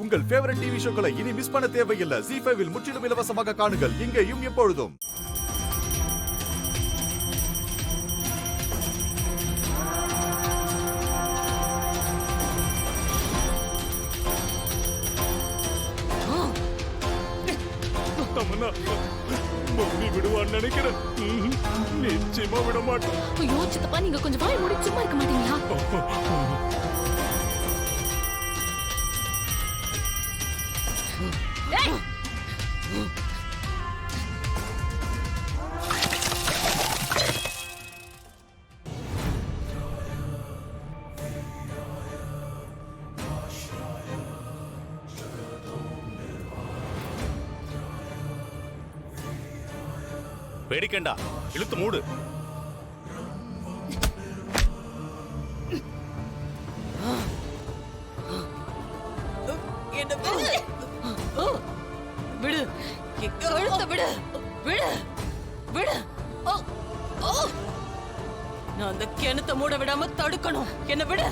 உங்கள் favourite TV ஷோக்களை இனி miss பண்ண தேவையில்லை. ZEE5 இல் முற்றிலும் இலவசமாக காணுங்கள், இங்கேயும் எப்பொழுதும். விடுவான்னு நினைக்கிறேன். நிச்சயமா விட மாட்டேன். ஐயோ சித்தப்பா, நீங்க கொஞ்சம் வாய் மூடி சும்மா இருக்க மாட்டீங்களா? பேடிக்கண்டா, இழுத்து மூடு. என்ன விடு, விடு, கழுத்த விடு, விடு, விடு. நான் அந்த கிணத்தை மூட விடாம தடுக்கணும். என்ன விடு.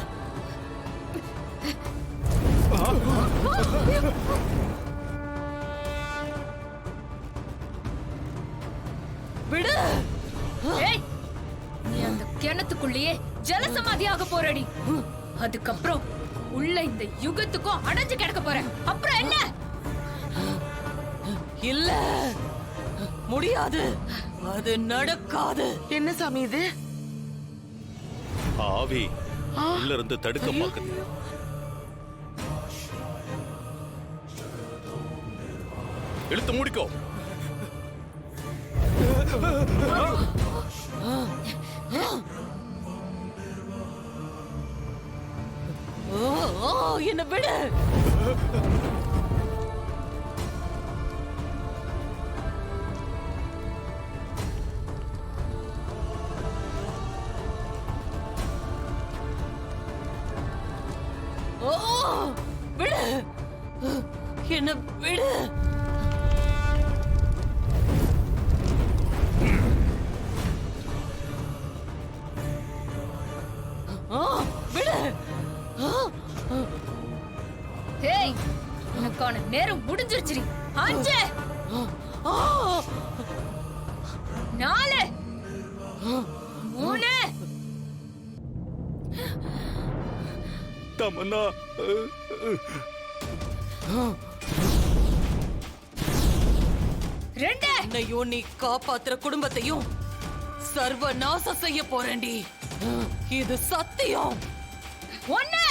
விடு. ஏய், நீ அந்த கிணத்துக்குள்ளேயே ஜலசமாதியாக போறடி. அதுக்கப்புறம் உள்ள இந்த யுகத்துக்கும் அடைஞ்சு கிடக்க போற. அப்புறம் என்ன? இல்ல, முடியாது, அது நடக்காது. என்ன சாமி இது? ஆவி உள்ள இருந்து தடுக்க பாக்குது. இழுத்து மூடிக்கோ. என்ன விடு. விடு, என்ன விடு. விடு. ஏய், உனக்கான நேரம் முடிஞ்சிருச்சு. 5 4 3 தமன்னா, 2 என்னையும் நீ காப்பாத்துற குடும்பத்தையும் சர்வநாசம் செய்ய போறேன்டி. இது சத்தியம். 1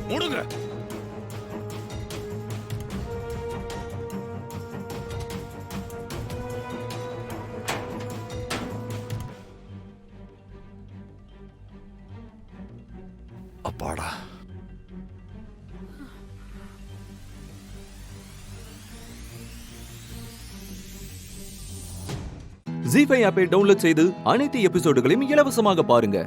மூடுங்க. அப்பாடா. ZEE5 ஆப்பை டவுன்லோட் செய்து அனைத்து எபிசோடுகளையும் இலவசமாக பாருங்க.